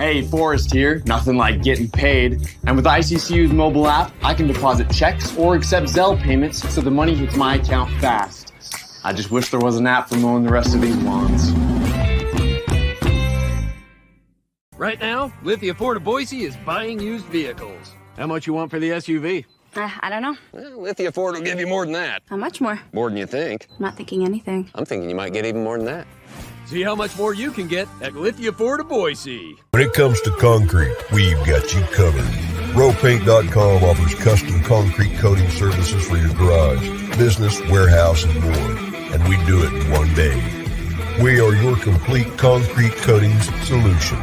Hey, Forrest here. Nothing like getting paid. And with ICCU's mobile app, I can deposit checks or accept Zelle payments so the money hits my account fast. I just wish there was an app for mowing the rest of these lawns. Right now, Lithia Ford of Boise is buying used vehicles. How much you want for the SUV? I don't know. Well, Lithia Ford will give you more than that. How much more? More than you think. I'm not thinking anything. I'm thinking you might get even more than that. See how much more you can get at Lithia Ford of Boise. When it comes to concrete, we've got you covered. RowPaint.com offers custom concrete coating services for your garage, business, warehouse, and more. And we do it in one day. We are your complete concrete coatings solution.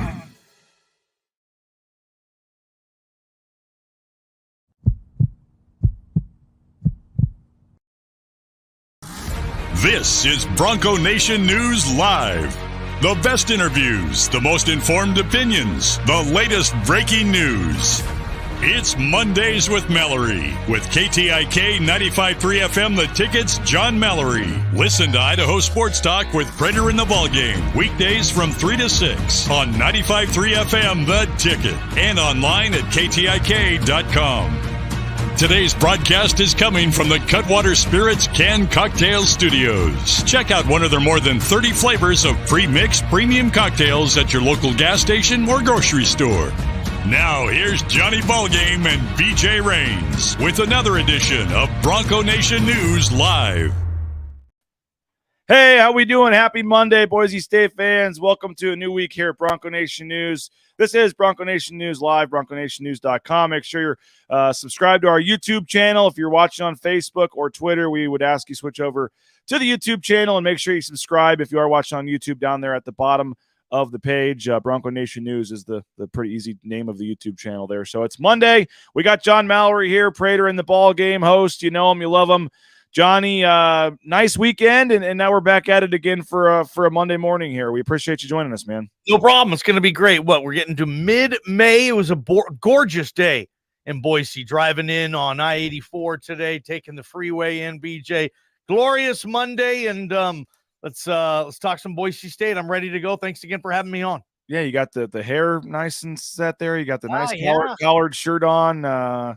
This is Bronco Nation News Live. The best interviews, the most informed opinions, the latest breaking news. It's Mondays with Mallory with KTIK 95.3 FM The Ticket's John Mallory. Listen to Idaho Sports Talk with Prater in the Ballgame weekdays from 3 to 6 on 95.3 FM The Ticket and online at KTIK.com. Today's broadcast is coming from the Cutwater Spirits Canned Cocktail Studios. Check out one of their more than 30 flavors of pre-mixed premium cocktails at your local gas station or grocery store. Now, here's Johnny Ballgame and BJ Rains with another edition of Bronco Nation News Live. Hey, how we doing? Happy Monday, Boise State fans. Welcome to a new week here at Bronco Nation News. This is Bronco Nation News Live, BroncoNationNews.com. Make sure you're subscribed to our YouTube channel. If you're watching on Facebook or Twitter, we would ask you switch over to the YouTube channel and make sure you subscribe. If you are watching on YouTube, down there at the bottom of the page, Bronco Nation News is the pretty easy name of the YouTube channel there. So it's Monday. We got John Mallory here, Prater in the Ball Game host. You know him, you love him. Johnny, nice weekend, and now we're back at it again for a Monday morning here. We appreciate you joining us, man. No problem. It's going to be great. We're getting to mid-May. It was a gorgeous day in Boise, driving in on I-84 today, taking the freeway in, BJ. Glorious Monday, and let's talk some Boise State. I'm ready to go. Thanks again for having me on. Yeah, you got the hair nice and set there. You got the nice yeah. collared shirt on.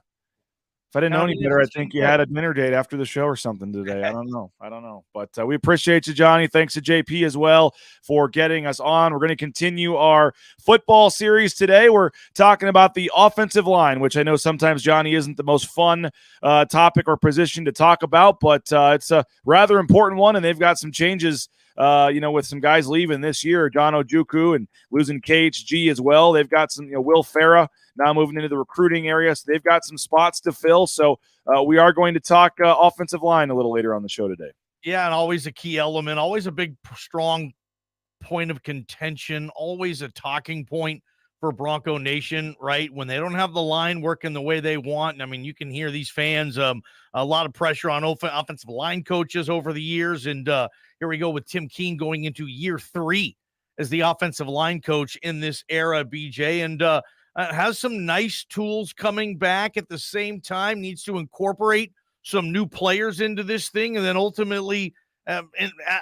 If I didn't know any better, I think you had a dinner date after the show or something today. I don't know. But we appreciate you, Johnny. Thanks to JP as well for getting us on. We're going to continue our football series today. We're talking about the offensive line, which I know sometimes, Johnny, isn't the most fun topic or position to talk about, but it's a rather important one, and they've got some changes with some guys leaving this year, John Ojukwu, and losing KHG as well. They've got some, Will Farah now moving into the recruiting area, so they've got some spots to fill. So we are going to talk offensive line a little later on the show today. Yeah, and always a key element, always a big, strong point of contention, always a talking point for Bronco Nation, right? When they don't have the line working the way they want. I mean, you can hear these fans, a lot of pressure on offensive line coaches over the years. And here we go with Tim Keene going into year 3 as the offensive line coach in this era, BJ. And has some nice tools coming back at the same time, needs to incorporate some new players into this thing, and then ultimately,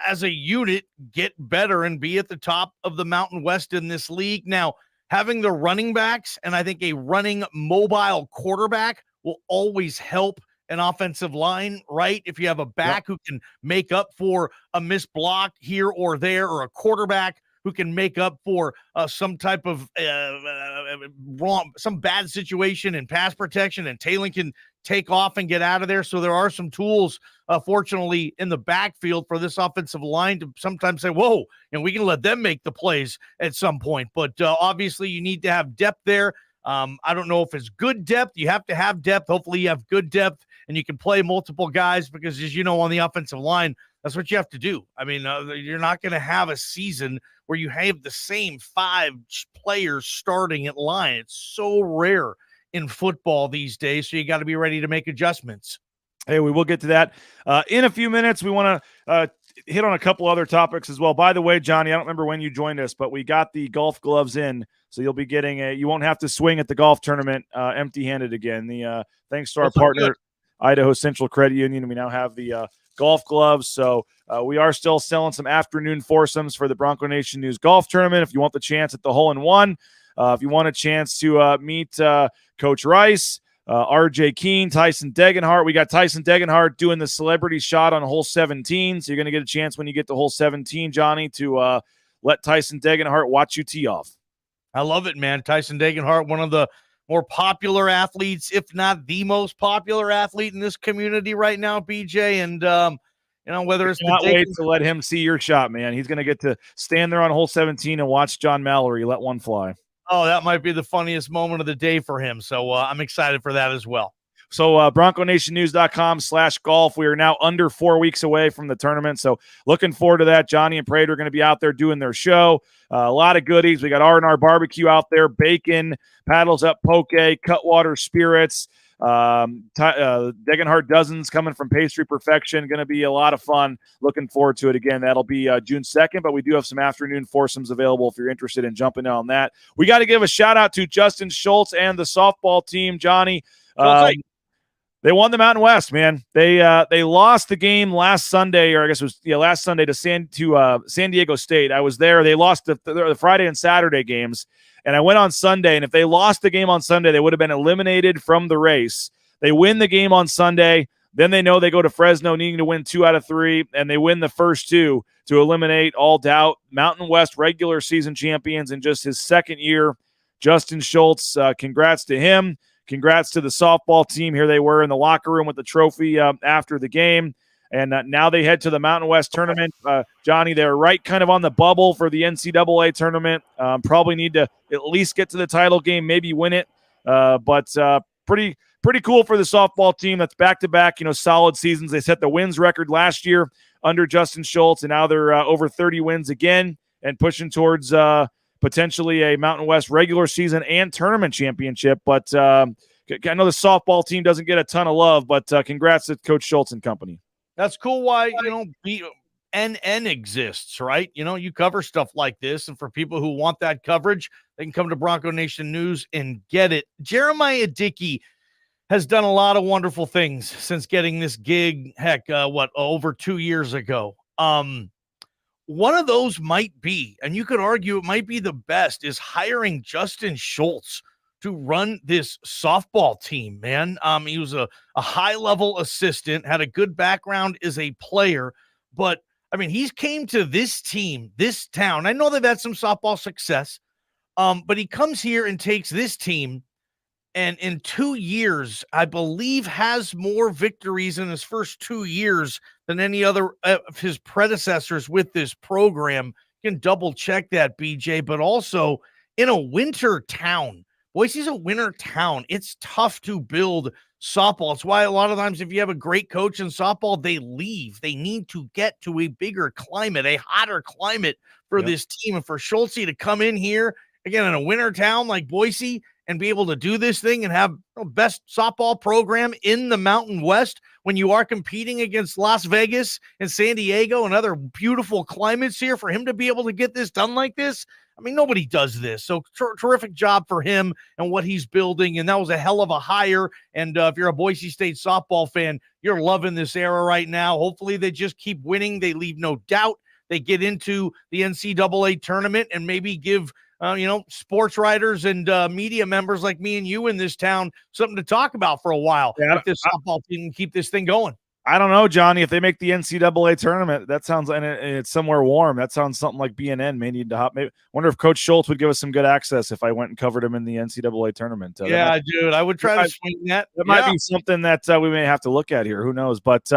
as a unit, get better and be at the top of the Mountain West in this league. Now, having the running backs and I think a running mobile quarterback will always help an offensive line, right? If you have a back who can make up for a missed block here or there, or a quarterback who can make up for some type of some bad situation in pass protection, and Taylor can take off and get out of there. So there are some tools, fortunately, in the backfield for this offensive line to sometimes say, whoa, and we can let them make the plays at some point. But obviously you need to have depth there. I don't know if it's good depth. You have to have depth. Hopefully you have good depth and you can play multiple guys, because as you know, on the offensive line, that's what you have to do. I mean, you're not going to have a season where you have the same 5 players starting at line. It's so rare in football these days, so you got to be ready to make adjustments. Hey, we will get to that in a few minutes. We want to hit on a couple other topics as well. By the way, Johnny, I don't remember when you joined us, but we got the golf gloves in, so you'll be getting you won't have to swing at the golf tournament empty-handed again. Thanks to our partner, Idaho Central Credit Union, we now have the golf gloves. So we are still selling some afternoon foursomes for the Bronco Nation News Golf Tournament. If you want the chance at the hole-in-one, If you want a chance to meet Coach Rice, RJ Keene, Tyson Degenhart. We got Tyson Degenhart doing the celebrity shot on hole 17. So you're going to get a chance when you get to hole 17, Johnny, to let Tyson Degenhart watch you tee off. I love it, man. Tyson Degenhart, one of the more popular athletes, if not the most popular athlete in this community right now, BJ. And, whether it's not wait to let him see your shot, man. He's going to get to stand there on hole 17 and watch John Mallory let one fly. Oh, that might be the funniest moment of the day for him. So I'm excited for that as well. So BroncoNationNews.com/golf. We are now under 4 weeks away from the tournament. So looking forward to that. Johnny and Prater are going to be out there doing their show. A lot of goodies. We got R&R barbecue out there, bacon, paddles up poke, Cutwater spirits, Degenhart dozens coming from Pastry Perfection. Going to be a lot of fun. Looking forward to it again. That'll be June 2nd, but we do have some afternoon foursomes available if you're interested in jumping on that. We got to give a shout out to Justin Schultz and the softball team, Johnny. They won the Mountain West, man. They lost the game last Sunday, or I guess it was last Sunday to San Diego State. I was there. They lost the Friday and Saturday games, and I went on Sunday. And if they lost the game on Sunday, they would have been eliminated from the race. They win the game on Sunday. Then they know they go to Fresno needing to win 2 out of 3, and they win the first 2 to eliminate all doubt. Mountain West regular season champions in just his second year. Justin Schultz, congrats to him. Congrats to the softball team. Here they were in the locker room with the trophy after the game. And now they head to the Mountain West tournament. Johnny, they're right kind of on the bubble for the NCAA tournament. Probably need to at least get to the title game, maybe win it. But pretty cool for the softball team. That's back-to-back, solid seasons. They set the wins record last year under Justin Schultz, and now they're over 30 wins again and pushing towards potentially a Mountain West regular season and tournament championship. But I know the softball team doesn't get a ton of love, but congrats to Coach Schultz and company. That's cool why, BNN exists, right? You cover stuff like this, and for people who want that coverage, they can come to Bronco Nation News and get it. Jeremiah Dickey has done a lot of wonderful things since getting this gig, over 2 years ago. One of those might be, and you could argue it might be the best, is hiring Justin Schultz to run this softball team, man. He was a high-level assistant, had a good background as a player, but, he's came to this team, this town. I know they've had some softball success, but he comes here and takes this team, and in 2 years, I believe has more victories in his first 2 years than any other of his predecessors with this program. You can double check that, BJ, but also in a winter town. Boise's a winter town. It's tough to build softball. It's why a lot of times if you have a great coach in softball, they leave. They need to get to a bigger climate, a hotter climate for this team. And for Schultz to come in here, again, in a winter town like Boise, and be able to do this thing and have the best softball program in the Mountain West when you are competing against Las Vegas and San Diego and other beautiful climates here, for him to be able to get this done like this. Nobody does this. So terrific job for him and what he's building. And that was a hell of a hire. And if you're a Boise State softball fan, you're loving this era right now. Hopefully they just keep winning. They leave no doubt. They get into the NCAA tournament and maybe give sports writers and media members like me and you in this town something to talk about for a while. If this softball team can keep this thing going. I don't know, Johnny. If they make the NCAA tournament, that sounds, and it's somewhere warm. That sounds something like BNN may need to hop. Maybe wonder if Coach Schultz would give us some good access if I went and covered him in the NCAA tournament. Dude, I would try to swing that. That might be something that we may have to look at here. Who knows? But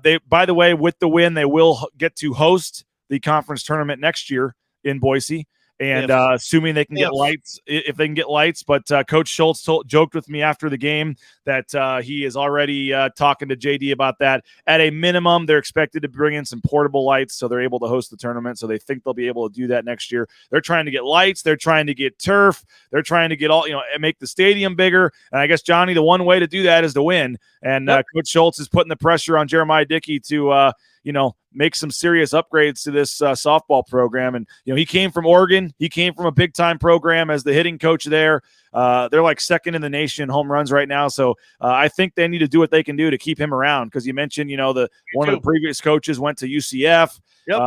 they, by the way, with the win, they will get to host the conference tournament next year in Boise. And assuming they can get lights, if they can get lights. But Coach Schultz joked with me after the game that he is already talking to JD about that. At a minimum, they're expected to bring in some portable lights so they're able to host the tournament. So they think they'll be able to do that next year. They're trying to get lights. They're trying to get turf. They're trying to get make the stadium bigger. And I guess, Johnny, the one way to do that is to win. And Coach Schultz is putting the pressure on Jeremiah Dickey to make some serious upgrades to this softball program. And, he came from Oregon. He came from a big-time program as the hitting coach there. They're like second in the nation in home runs right now. So I think they need to do what they can do to keep him around, because you mentioned, one of the previous coaches went to UCF. Yep.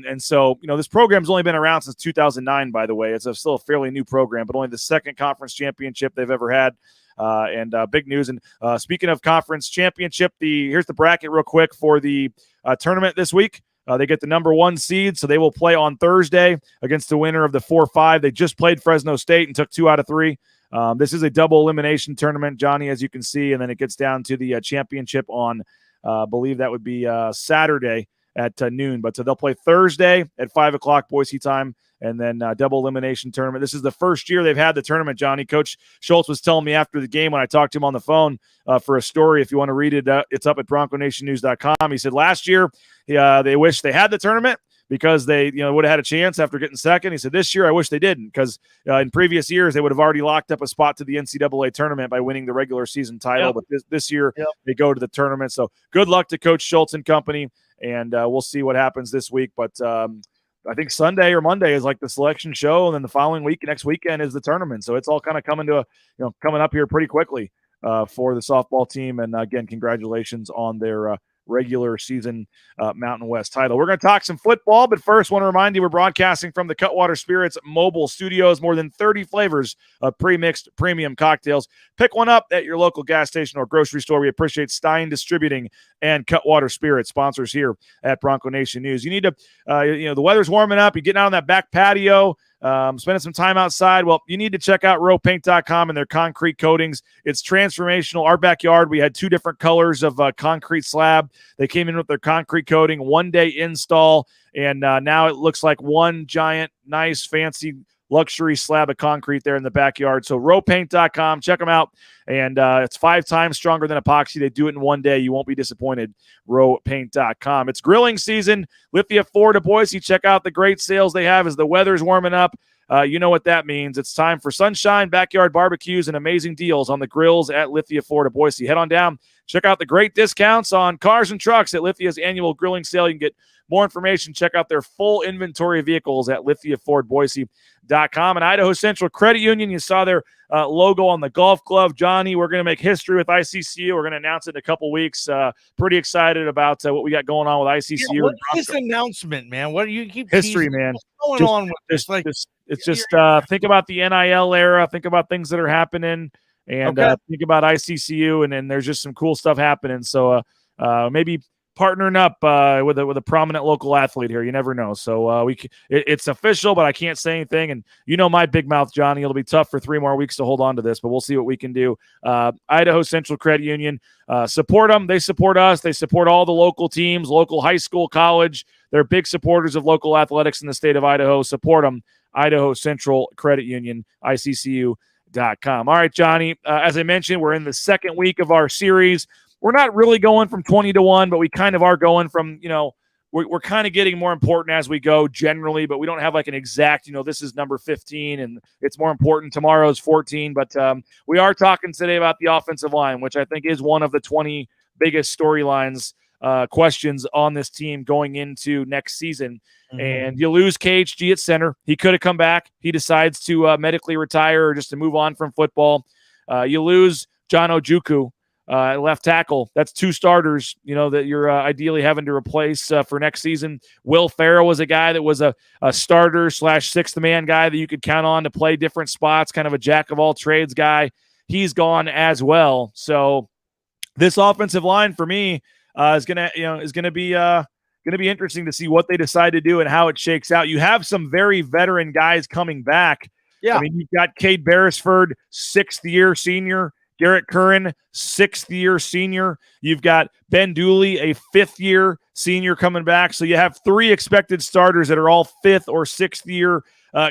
And so, this program's only been around since 2009, by the way. It's still a fairly new program, but only the second conference championship they've ever had. And big news. And speaking of conference championship, here's the bracket real quick for the tournament this week. They get the number 1 seed, so they will play on Thursday against the winner of the 4-5. They just played Fresno State and took 2 out of 3. This is a double elimination tournament, Johnny, as you can see, and then it gets down to the championship on, I believe that would be Saturday at noon. But so they'll play Thursday at 5 o'clock Boise time, and then double elimination tournament. This is the first year they've had the tournament, Johnny. Coach Schultz was telling me after the game when I talked to him on the phone for a story. If you want to read it, it's up at BroncoNationNews.com. He said last year they wish they had the tournament because they would have had a chance after getting second. He said this year I wish they didn't, because in previous years they would have already locked up a spot to the NCAA tournament by winning the regular season title. Yep. But this year they go to the tournament. So good luck to Coach Schultz and company, and we'll see what happens this week. But I think Sunday or Monday is like the selection show, and then the following week, next weekend, is the tournament. So it's all kind of coming up here pretty quickly for the softball team. And again, congratulations on their regular season Mountain West title. We're going to talk some football, but first, want to remind you we're broadcasting from the Cutwater Spirits mobile studios. More than 30 flavors of pre-mixed premium cocktails. Pick one up at your local gas station or grocery store. We appreciate Stein Distributing and Cutwater Spirits, sponsors here at Bronco Nation News. You need to, the weather's warming up. You're getting out on that back patio, spending some time outside. Well, you need to check out rowpaint.com and their concrete coatings. It's transformational. Our backyard, we had 2 different colors of concrete slab. They came in with their concrete coating, 1-day install, and now it looks like one giant, nice, fancy luxury slab of concrete there in the backyard. So rowpaint.com, check them out. And it's 5 times stronger than epoxy. They do it in 1 day. You won't be disappointed. Rowpaint.com. It's grilling season. Lithia Ford of Boise. Check out the great sales they have as the weather's warming up. You know what that means. It's time for sunshine, backyard barbecues, and amazing deals on the grills at Lithia Ford of Boise. Head on down. Check out the great discounts on cars and trucks at Lithia's annual grilling sale. You can get more information. Check out their full inventory of vehicles at LithiaFordBoise.com. And Idaho Central Credit Union, you saw their logo on the golf glove. Johnny, we're going to make history with ICCU. We're going to announce it in a couple weeks. Pretty excited about what we got going on with ICCU. Yeah, what is this announcement, man? What do you keep history, man? What's going on with this? Like, it's just think about the NIL era. Think about things that are happening, and think about ICCU, and then there's just some cool stuff happening. So maybe partnering up with a prominent local athlete here. You never know. So it's official, but I can't say anything. And my big mouth, Johnny. It'll be tough for 3 more weeks to hold on to this, but we'll see what we can do. Idaho Central Credit Union, support them. They support us. They support all the local teams, local high school, college. They're big supporters of local athletics in the state of Idaho. Support them. Idaho Central Credit Union, ICCU.com. All right, Johnny, as I mentioned, we're in the second week of our series. We're not really going from 20-1, but we kind of are going from, we're kind of getting more important as we go generally, but we don't have like an exact, this is number 15 and it's more important. Tomorrow's 14, but we are talking today about the offensive line, which I think is one of the 20 biggest storylines, questions on this team going into next season. Mm-hmm. And you lose KHG at center. He could have come back. He decides to medically retire or just to move on from football. You lose John Ojukwu, left tackle. That's 2 starters, that you're ideally having to replace for next season. Will Farrell was a guy that was a starter / 6th man guy that you could count on to play different spots, kind of a jack of all trades guy. He's gone as well. So this offensive line for me is gonna be interesting to see what they decide to do and how it shakes out. You have some very veteran guys coming back. Yeah, I mean, you've got Cade Beresford, 6th-year senior. Garrett Curran, 6th-year senior. You've got Ben Dooley, a 5th-year senior coming back. So you have 3 expected starters that are all 5th or 6th-year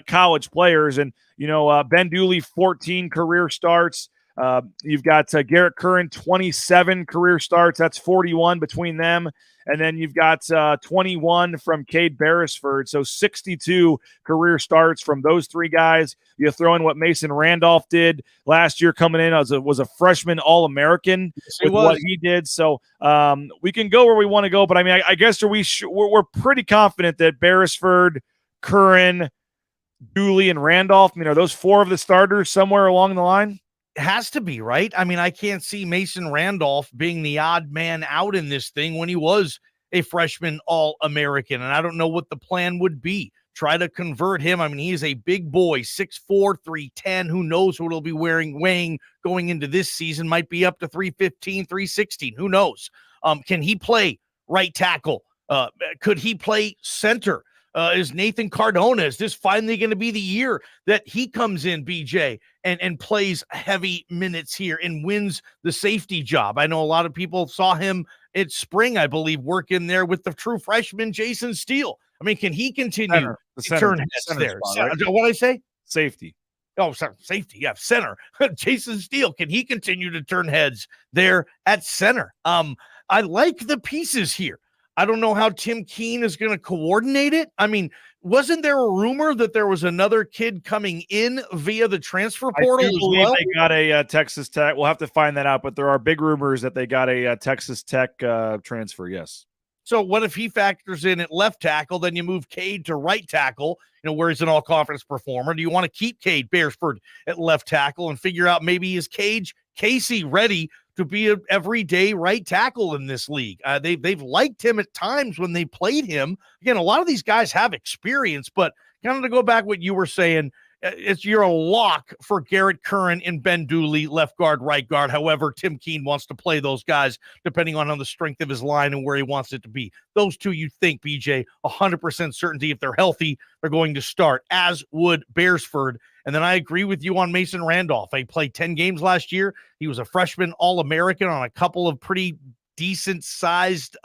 college players. And, Ben Dooley, 14 career starts. You've got Garrett Curran, 27 career starts. That's 41 between them. And then you've got 21 from Cade Beresford. So 62 career starts from those three guys. You throw in what Mason Randolph did last year coming in as was a freshman All-American with what he did. So we can go where we want to go. But, I mean, I guess we're pretty confident that Beresford, Curran, Dooley, and Randolph, I mean, are those four of the starters somewhere along the line? Has to be, right? I mean, I can't see Mason Randolph being the odd man out in this thing when he was a freshman All-American, and I don't know what the plan would be. Try to convert him. I mean, he's a big boy, 6'4", 310. Who knows what he'll be weighing going into this season? Might be up to 315, 316. Who knows? Can he play right tackle? Could he play center? Is Nathan Cardona, is this finally going to be the year that he comes in, BJ, and plays heavy minutes here and wins the safety job? I know a lot of people saw him at spring, I believe, work in there with the true freshman Jason Steele. I mean, can he continue to turn heads there? Spot, right? What did I say? Safety. Oh, sorry, safety. Yeah, center. Jason Steele, can he continue to turn heads there at center? I like the pieces here. I don't know how Tim Keene is going to coordinate it. I mean, wasn't there a rumor that there was another kid coming in via the transfer portal I do believe they got a Texas Tech. We'll have to find that out, but there are big rumors that they got a Texas Tech transfer, yes. So what if he factors in at left tackle, then you move Cade to right tackle, where he's an all-conference performer? Do you want to keep Cade Beresford at left tackle and figure out maybe is Casey ready to be an everyday right tackle in this league? They've liked him at times when they played him. Again, a lot of these guys have experience, but kind of to go back what you were saying, you're a lock for Garrett Curran and Ben Dooley, left guard, right guard. However, Tim Keene wants to play those guys depending on the strength of his line and where he wants it to be. Those two, you think, BJ, 100% certainty if they're healthy, they're going to start, as would Beresford. And then I agree with you on Mason Randolph. He played 10 games last year. He was a freshman All-American on a couple of pretty decent-sized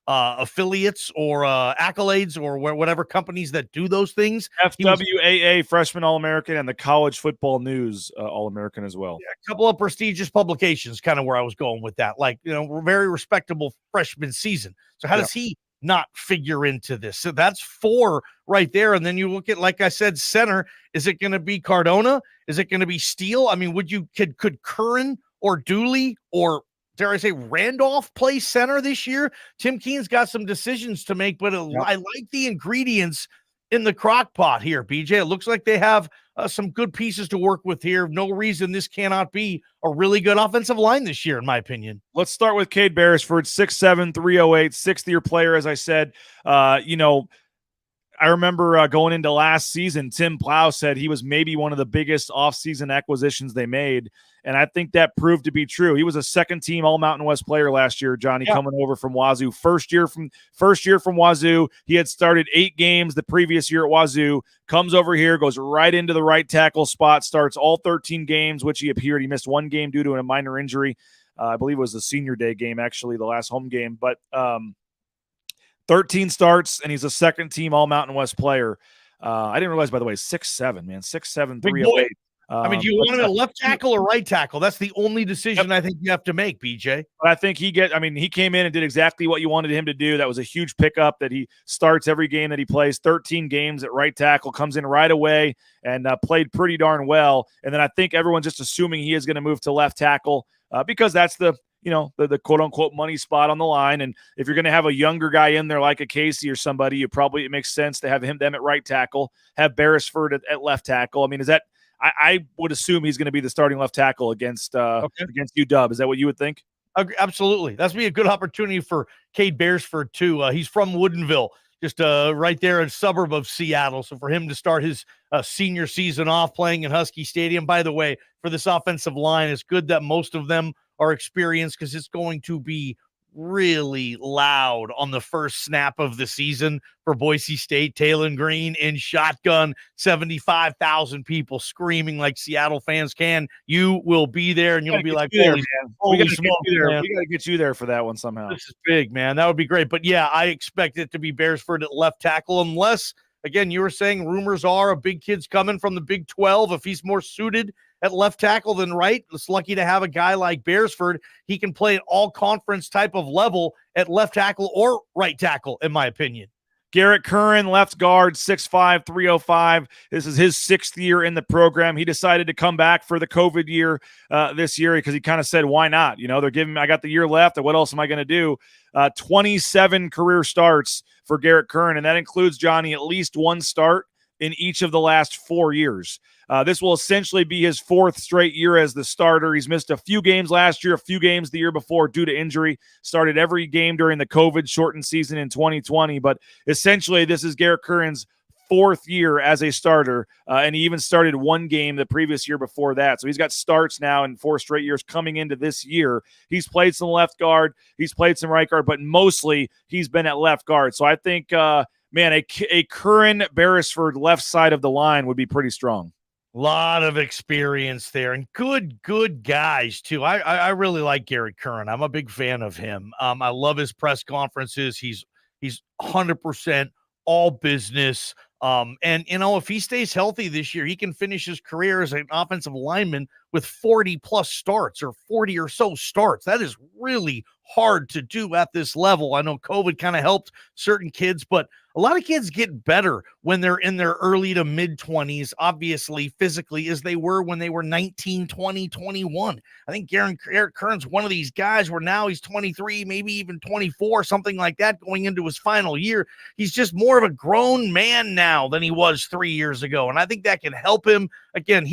affiliates or accolades or whatever companies that do those things. FWAA freshman All-American and the College Football News All-American as well. Yeah, a couple of prestigious publications, kind of where I was going with that. Like, very respectable freshman season. So how does he not figure into this? So that's four right there. And then you look at, like I said, center. Is it going to be Cardona? Is it going to be Steele? I mean, could Curran or Dooley or, dare I say, Randolph play center this year? Tim Keene's got some decisions to make, but I like the ingredients in the crock pot here, BJ. It looks like they have some good pieces to work with here. No reason this cannot be a really good offensive line this year, in my opinion. Let's start with Cade Beresford, 6'7", 308, sixth-year player, as I said. I remember going into last season, Tim Plow said he was maybe one of the biggest offseason acquisitions they made, and I think that proved to be true. He was a second-team All-Mountain West player last year, Johnny, coming over from Wazoo. First year from Wazoo. He had started 8 games the previous year at Wazoo, comes over here, goes right into the right tackle spot, starts all 13 games, which he appeared. He missed 1 game due to a minor injury. I believe it was the senior day game, actually, the last home game. But 13 starts, and he's a second-team All-Mountain West player. I didn't realize, by the way, 6'7", man, 6'7", 308. I mean, do you want him at left tackle or right tackle? That's the only decision I think you have to make, BJ. But I think he came in and did exactly what you wanted him to do. That was a huge pickup that he starts every game that he plays, 13 games at right tackle, comes in right away and played pretty darn well. And then I think everyone's just assuming he is going to move to left tackle because that's the quote unquote money spot on the line. And if you're going to have a younger guy in there like a Casey or somebody, it makes sense to have them at right tackle, have Beresford at left tackle. I mean, I would assume he's going to be the starting left tackle against UW. Is that what you would think? Absolutely. That's be a good opportunity for Cade Beresford too. He's from Woodinville, just right there, a suburb of Seattle. So for him to start his senior season off playing in Husky Stadium, by the way, for this offensive line, it's good that most of them are experienced because it's going to be really loud on the first snap of the season for Boise State. Taylon Green in shotgun, 75,000 people screaming like Seattle fans can. You will be there, and you'll be like, holy we got to get you there for that one somehow. This is big, man. That would be great. But yeah, I expect it to be Beresford at left tackle, unless, again, you were saying rumors are a big kid's coming from the Big 12. If he's more suited at left tackle than right. It's lucky to have a guy like Beresford. He can play at all conference type of level at left tackle or right tackle, in my opinion. Garrett Curran, left guard, 6'5", 305. This is his 6th year in the program. He decided to come back for the COVID year this year because he kind of said, why not? They're giving me, I got the year left, and what else am I going to do? 27 career starts for Garrett Curran, and that includes, Johnny, at least one start in each of the last 4 years. This will essentially be his 4th straight year as the starter. He's missed a few games last year, a few games the year before due to injury. Started every game during the COVID-shortened season in 2020. But essentially, this is Garrett Curran's 4th year as a starter, and he even started one game the previous year before that. So he's got starts now in 4 straight years coming into this year. He's played some left guard. He's played some right guard, but mostly he's been at left guard. So I think, man, a Curran Beresford left side of the line would be pretty strong. A lot of experience there, and good guys too. I really like Garrett Curran. I'm a big fan of him. I love his press conferences. He's 100% all business. And if he stays healthy this year, he can finish his career as an offensive lineman with 40 plus starts or 40 or so starts. That is really hard to do at this level. I know COVID kind of helped certain kids, but a lot of kids get better when they're in their early to mid 20s, obviously physically, as they were when they were 19, 20, 21. I think Garrett Curran's one of these guys where now he's 23, maybe even 24, something like that, going into his final year. He's just more of a grown man now than he was 3 years ago. And I think that can help him. Again,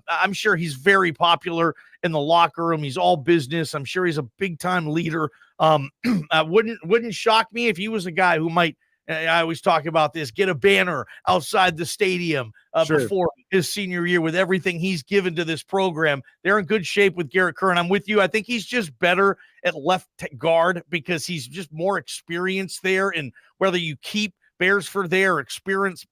I'm sure he's very popular in the locker room. He's all business. I'm sure he's a big time leader. Wouldn't shock me if he was a guy who might, I always talk about this, get a banner outside the stadium before his senior year with everything he's given to this program. They're in good shape with Garrett Curran. I'm with you. I think he's just better at left guard because he's just more experienced there. And whether you keep Beresford there, experiment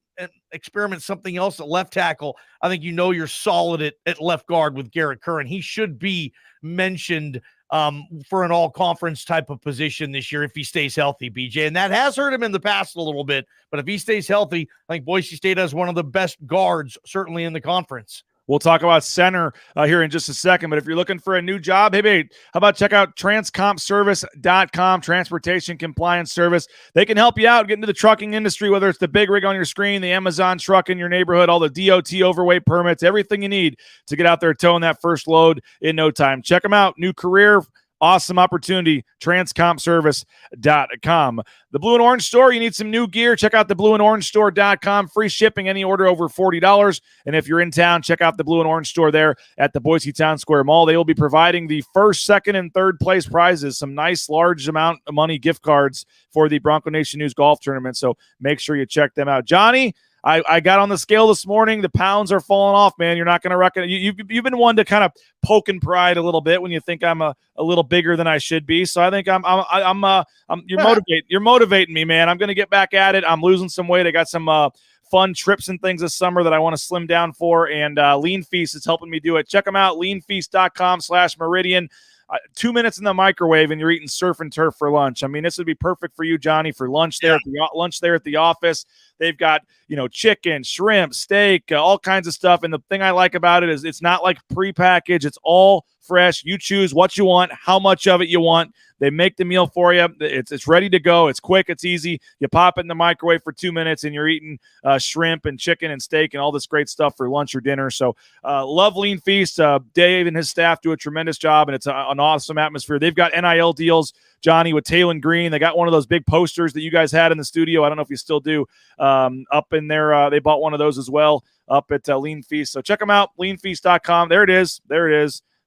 something else at left tackle, I think you're solid at left guard with Garrett Curran. He should be mentioned for an all-conference type of position this year if he stays healthy, BJ. And that has hurt him in the past a little bit, but if he stays healthy, I think Boise State has one of the best guards, certainly in the conference. We'll talk about center here in just a second, but if you're looking for a new job, hey, how about check out transcompservice.com, transportation compliance service. They can help you out, get into the trucking industry, whether it's the big rig on your screen, the Amazon truck in your neighborhood, all the DOT overweight permits, everything you need to get out there towing that first load in no time. Check them out. New career, awesome opportunity, transcompservice.com. The Blue and Orange Store, you need some new gear, check out the blueandorange.store.com. Free shipping, any order over $40. And if you're in town, check out the Blue and Orange Store there at the Boise Town Square Mall. They will be providing the first, second, and third place prizes, some nice large amount of money gift cards for the Bronco Nation News Golf Tournament. So make sure you check them out. Johnny, I got on the scale this morning. The pounds are falling off, man. You're not going to reckon. You've been one to kind of poke and pride a little bit when you think I'm a little bigger than I should be. So I think you're motivating me, man. I'm going to get back at it. I'm losing some weight. I got some fun trips and things this summer that I want to slim down for, and Lean Feast is helping me do it. Check them out, leanfeast.com/Meridian. 2 minutes in the microwave and you're eating surf and turf for lunch. I mean, this would be perfect for you, Johnny, for lunch there, lunch there at the office. They've got, chicken, shrimp, steak, all kinds of stuff. And the thing I like about it is it's not like prepackaged. It's all fresh. You choose what you want, how much of it you want. They make the meal for you. It's ready to go. It's quick. It's easy. You pop it in the microwave for 2 minutes and you're eating shrimp and chicken and steak and all this great stuff for lunch or dinner. So love Lean Feast. Dave and his staff do a tremendous job, and it's an awesome atmosphere. They've got NIL deals, Johnny, with Taylon Green. They got one of those big posters that you guys had in the studio. I don't know if you still do up in there. They bought one of those as well up at Lean Feast. So check them out, leanfeast.com. There it is.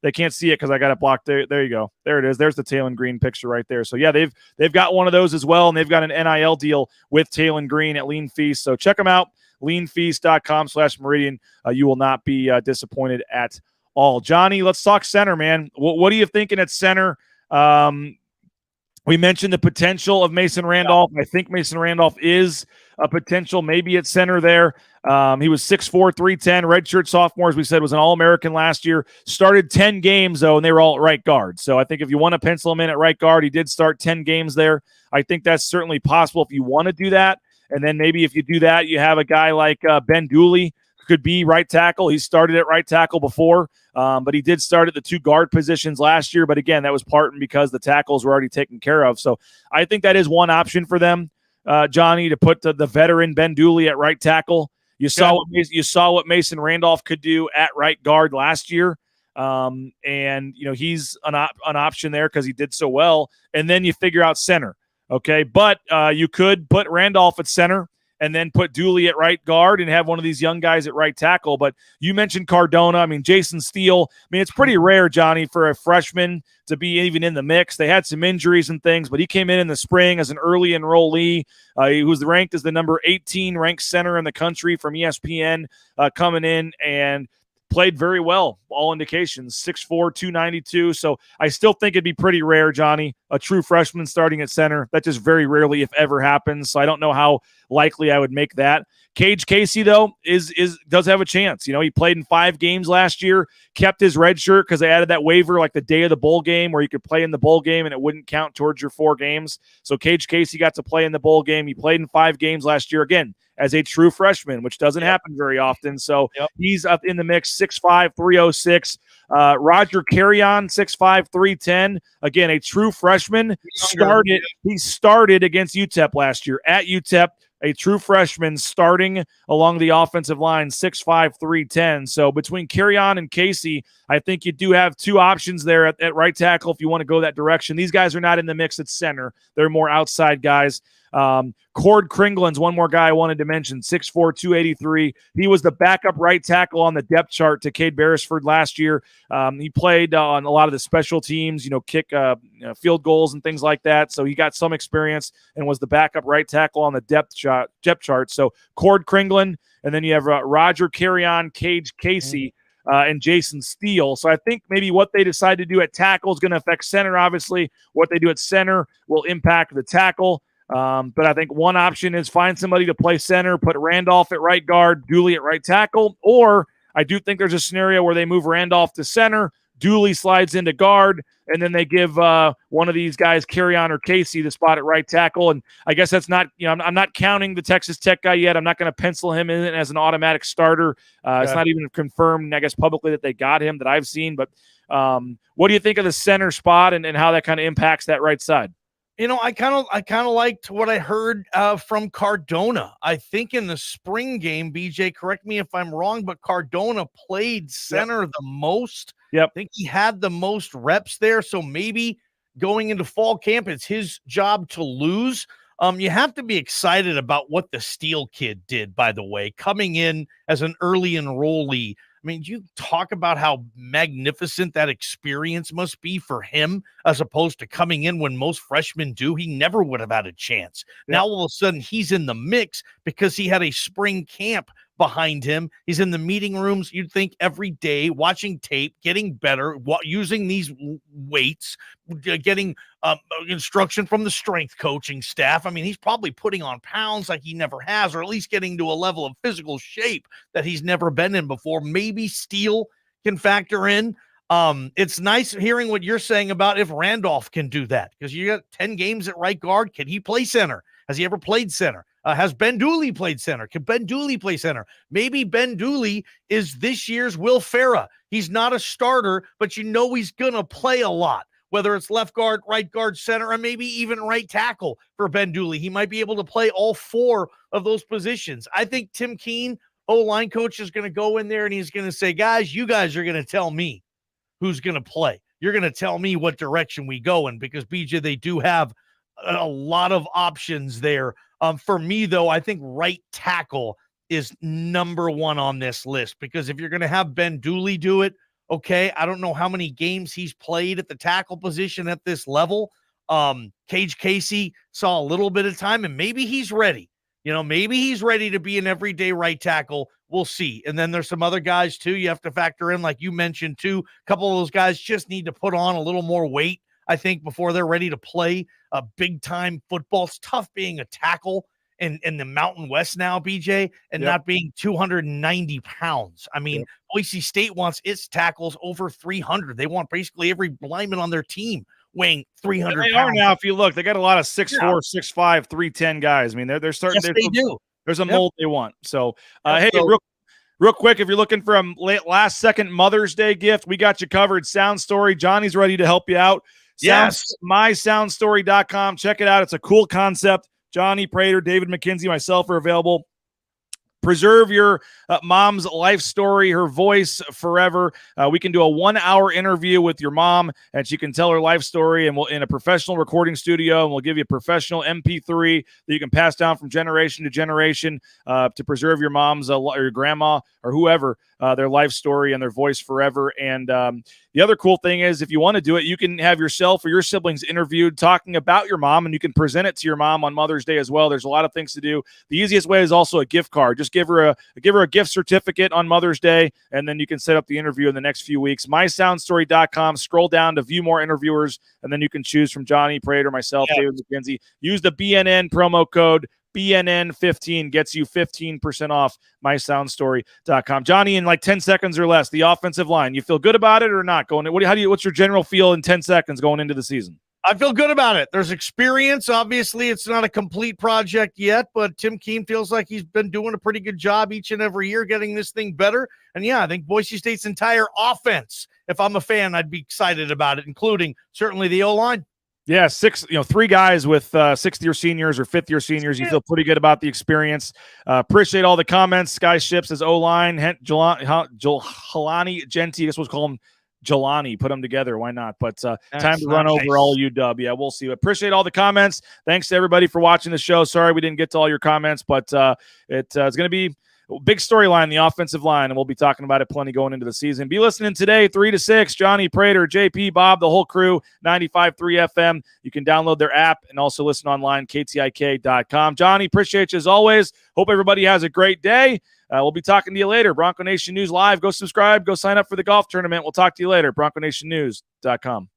They can't see it because I got it blocked. There you go. There it is. There's the Taylon Green picture right there. So, yeah, they've got one of those as well, and they've got an NIL deal with Taylon Green at Lean Feast. So check them out, leanfeast.com/Meridian. You will not be disappointed at all. Johnny, let's talk center, man. What are you thinking at center? We mentioned the potential of Mason Randolph. I think Mason Randolph is a potential maybe at center there. He was 6'4", 310, redshirt sophomore, as we said, was an All-American last year. Started 10 games, though, and they were all at right guard. So I think if you want to pencil him in at right guard, he did start 10 games there. I think that's certainly possible if you want to do that. And then maybe if you do that, you have a guy like Ben Dooley could be right tackle. He started at right tackle before, but he did start at the 2 guard positions last year. But again, that was part and because the tackles were already taken care of. So I think that is one option for them, Johnny, to put the veteran Ben Dooley at right tackle. You saw what Mason Randolph could do at right guard last year. And he's an option there because he did so well. And then you figure out center. Okay. But you could put Randolph at center and then put Dooley at right guard and have one of these young guys at right tackle. But you mentioned Cardona. I mean, Jason Steele. I mean, it's pretty rare, Johnny, for a freshman to be even in the mix. They had some injuries and things, but he came in the spring as an early enrollee. He was ranked as the number 18 ranked center in the country from ESPN, coming in and played very well, all indications, 6'4", 292. So I still think it'd be pretty rare, Johnny, a true freshman starting at center. That just very rarely, if ever, happens. So I don't know how likely I would make that. Cage Casey, though, does have a chance. He played in 5 games last year, kept his red shirt because they added that waiver like the day of the bowl game where you could play in the bowl game and it wouldn't count towards your 4 games. So Cage Casey got to play in the bowl game. He played in 5 games last year, again, as a true freshman, which doesn't happen very often. So he's up in the mix, 6'5", 306. Roger Carrion, 6'5", 310. Again, a true freshman. He started against UTEP last year at UTEP. A true freshman starting along the offensive line, 6'5", 310. So between Carrion and Casey, I think you do have 2 options there at right tackle if you want to go that direction. These guys are not in the mix at center. They're more outside guys. Cord Kringlen's one more guy I wanted to mention, 6'4", 283. He was the backup right tackle on the depth chart to Cade Beresford last year. He played on a lot of the special teams, kick field goals and things like that. So he got some experience and was the backup right tackle on the depth chart. So Cord Kringlen, and then you have Roger Carrion, Cage Casey, and Jason Steele. So I think maybe what they decide to do at tackle is going to affect center, obviously. What they do at center will impact the tackle. But I think one option is find somebody to play center, put Randolph at right guard, Dooley at right tackle, or I do think there's a scenario where they move Randolph to center, Dooley slides into guard, and then they give one of these guys, Carrion or Casey, the spot at right tackle. And I guess that's not, I'm not counting the Texas Tech guy yet. I'm not going to pencil him in as an automatic starter. It's not even confirmed, I guess, publicly that they got him that I've seen. But what do you think of the center spot and how that kind of impacts that right side? I kind of liked what I heard from Cardona. I think in the spring game, BJ, correct me if I'm wrong, but Cardona played center the most. I think he had the most reps there. So maybe going into fall camp, it's his job to lose. You have to be excited about what the Steele kid did, by the way, coming in as an early enrollee. I mean, you talk about how magnificent that experience must be for him as opposed to coming in when most freshmen do. He never would have had a chance. Now, all of a sudden, he's in the mix because he had a spring camp behind him. He's in the meeting rooms, you'd think, every day, watching tape, getting better, using these weights, getting instruction from the strength coaching staff. I mean, he's probably putting on pounds like he never has, or at least getting to a level of physical shape that he's never been in before. Maybe Steele can factor in. It's nice hearing what you're saying about if Randolph can do that, because you got 10 games at right guard. Can he play center? Has he ever played center? Has Ben Dooley played center? Can Ben Dooley play center? Maybe Ben Dooley is this year's Will Farah. He's not a starter, but he's going to play a lot, whether it's left guard, right guard, center, or maybe even right tackle for Ben Dooley. He might be able to play all 4 of those positions. I think Tim Keene, O-line coach, is going to go in there and he's going to say, guys, you guys are going to tell me who's going to play. You're going to tell me what direction we go in, because, BJ, they do have a lot of options there. For me, though, I think right tackle is number 1 on this list, because if you're going to have Ben Dooley do it, okay, I don't know how many games he's played at the tackle position at this level. Cage Casey saw a little bit of time, and maybe he's ready. Maybe he's ready to be an everyday right tackle. We'll see. And then there's some other guys, too, you have to factor in, like you mentioned, too. A couple of those guys just need to put on a little more weight, I think, before they're ready to play a big-time football. It's tough being a tackle in the Mountain West now, BJ, and not being 290 pounds. I mean, Boise State wants its tackles over 300. They want basically every lineman on their team weighing 300 pounds. They are now, if you look. They got a lot of 6'4", 6'5", 310 guys. I mean, they're starting. Yes, they do. There's a mold they want. So, Real quick, if you're looking for a last-second Mother's Day gift, we got you covered. Sound Story. Johnny's ready to help you out. Yes. MySoundStory.com. Check it out. It's a cool concept. Johnny Prater, David McKenzie, myself are available. Preserve your mom's life story, her voice forever. We can do a 1-hour interview with your mom, and she can tell her life story, and we'll in a professional recording studio, and we'll give you a professional MP3 that you can pass down from generation to generation to preserve your mom's or your grandma or whoever their life story and their voice forever. And the other cool thing is, if you want to do it, you can have yourself or your siblings interviewed talking about your mom, and you can present it to your mom on Mother's Day as well. There's a lot of things to do. The easiest way is also a gift card. Just give her a gift certificate on Mother's Day, and then you can set up the interview in the next few weeks. MySoundStory.com. Scroll down to view more interviewers, and then you can choose from Johnny Prater, myself, David McKenzie. Use the BNN promo code. BNN15 gets you 15% off mysoundstory.com. Johnny, in like 10 seconds or less, the offensive line, you feel good about it or not? What's your general feel in 10 seconds going into the season? I feel good about it. There's experience. Obviously, it's not a complete project yet, but Tim Keene feels like he's been doing a pretty good job each and every year getting this thing better. And yeah, I think Boise State's entire offense, if I'm a fan, I'd be excited about it, including certainly the O-line. Yeah, 3 guys with sixth-year seniors or fifth-year seniors. You feel pretty good about the experience. Appreciate all the comments. Sky Ships as O-line. Jelani Genti, I guess we'll call him Jelani. Put them together. Why not? But time to run over all UW. Yeah, we'll see. Appreciate all the comments. Thanks to everybody for watching the show. Sorry we didn't get to all your comments, but it's going to be big storyline, the offensive line, and we'll be talking about it plenty going into the season. Be listening today, 3 to 6. Johnny Prater, JP, Bob, the whole crew, 95.3 FM. You can download their app and also listen online, KTIK.com. Johnny, appreciate you as always. Hope everybody has a great day. We'll be talking to you later. Bronco Nation News Live. Go subscribe. Go sign up for the golf tournament. We'll talk to you later. BroncoNationNews.com.